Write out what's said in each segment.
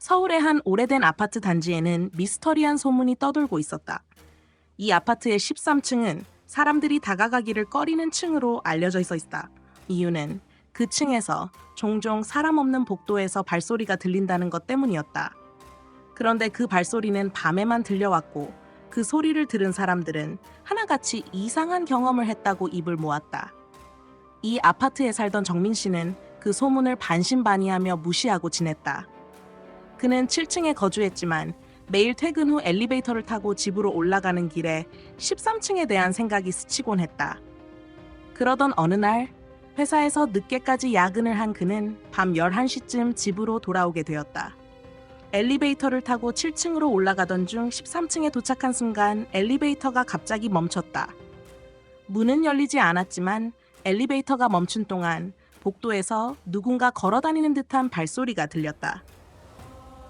서울의 한 오래된 아파트 단지에는 미스터리한 소문이 떠돌고 있었다. 이 아파트의 13층은 사람들이 다가가기를 꺼리는 층으로 알려져 있다. 이유는 그 층에서 종종 사람 없는 복도에서 발소리가 들린다는 것 때문이었다. 그런데 그 발소리는 밤에만 들려왔고 그 소리를 들은 사람들은 하나같이 이상한 경험을 했다고 입을 모았다. 이 아파트에 살던 정민 씨는 그 소문을 반신반의하며 무시하고 지냈다. 그는 7층에 거주했지만 매일 퇴근 후 엘리베이터를 타고 집으로 올라가는 길에 13층에 대한 생각이 스치곤 했다. 그러던 어느 날 회사에서 늦게까지 야근을 한 그는 밤 11시쯤 집으로 돌아오게 되었다. 엘리베이터를 타고 7층으로 올라가던 중 13층에 도착한 순간 엘리베이터가 갑자기 멈췄다. 문은 열리지 않았지만 엘리베이터가 멈춘 동안 복도에서 누군가 걸어다니는 듯한 발소리가 들렸다.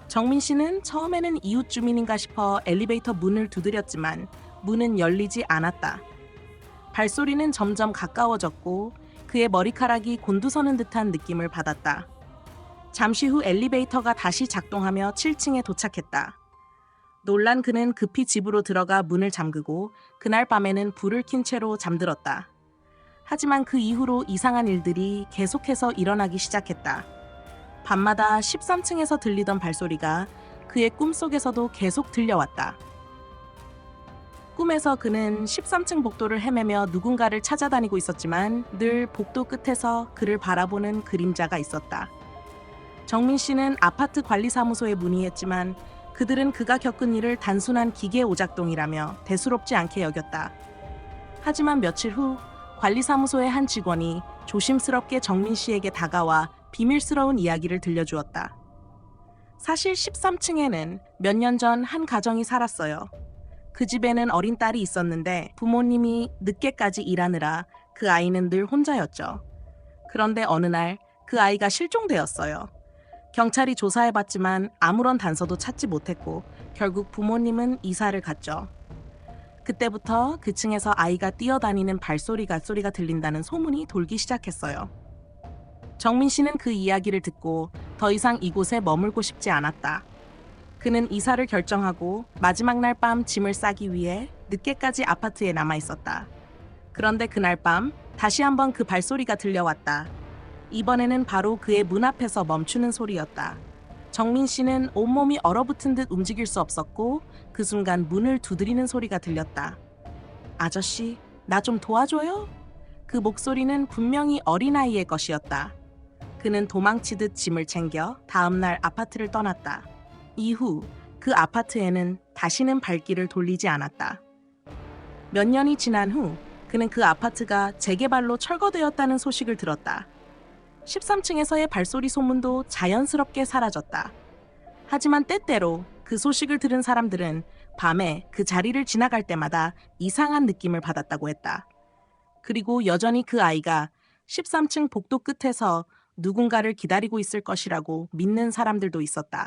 정민 씨는 처음에는 이웃 주민인가 싶어 엘리베이터 문을 두드렸지만 문은 열리지 않았다. 발소리는 점점 가까워졌고 그의 머리카락이 곤두서는 듯한 느낌을 받았다. 잠시 후 엘리베이터가 다시 작동하며 7층에 도착했다. 놀란 그는 급히 집으로 들어가 문을 잠그고 그날 밤에는 불을 킨 채로 잠들었다. 하지만 그 이후로 이상한 일들이 계속해서 일어나기 시작했다. 밤마다 13층에서 들리던 발소리가 그의 꿈속에서도 계속 들려왔다. 꿈에서 그는 13층 복도를 헤매며 누군가를 찾아다니고 있었지만 늘 복도 끝에서 그를 바라보는 그림자가 있었다. 정민 씨는 아파트 관리사무소에 문의했지만 그들은 그가 겪은 일을 단순한 기계 오작동이라며 대수롭지 않게 여겼다. 하지만 며칠 후 관리사무소의 한 직원이 조심스럽게 정민 씨에게 다가와 비밀스러운 이야기를 들려주었다. 사실 13층에는 몇 년 전 한 가정이 살았어요. 그 집에는 어린 딸이 있었는데 부모님이 늦게까지 일하느라 그 아이는 늘 혼자였죠. 그런데 어느 날 그 아이가 실종되었어요. 경찰이 조사해봤지만 아무런 단서도 찾지 못했고 결국 부모님은 이사를 갔죠. 그때부터 그 층에서 아이가 뛰어다니는 발소리가 들린다는 소문이 돌기 시작했어요. 정민 씨는 그 이야기를 듣고 더 이상 이곳에 머물고 싶지 않았다. 그는 이사를 결정하고 마지막 날 밤 짐을 싸기 위해 늦게까지 아파트에 남아 있었다. 그런데 그날 밤 다시 한번 그 발소리가 들려왔다. 이번에는 바로 그의 문 앞에서 멈추는 소리였다. 정민 씨는 온몸이 얼어붙은 듯 움직일 수 없었고 그 순간 문을 두드리는 소리가 들렸다. 아저씨, 나 좀 도와줘요? 그 목소리는 분명히 어린아이의 것이었다. 그는 도망치듯 짐을 챙겨 다음날 아파트를 떠났다. 이후 그 아파트에는 다시는 발길을 돌리지 않았다. 몇 년이 지난 후 그는 그 아파트가 재개발로 철거되었다는 소식을 들었다. 13층에서의 발소리 소문도 자연스럽게 사라졌다. 하지만 때때로 그 소식을 들은 사람들은 밤에 그 자리를 지나갈 때마다 이상한 느낌을 받았다고 했다. 그리고 여전히 그 아이가 13층 복도 끝에서 누군가를 기다리고 있을 것이라고 믿는 사람들도 있었다.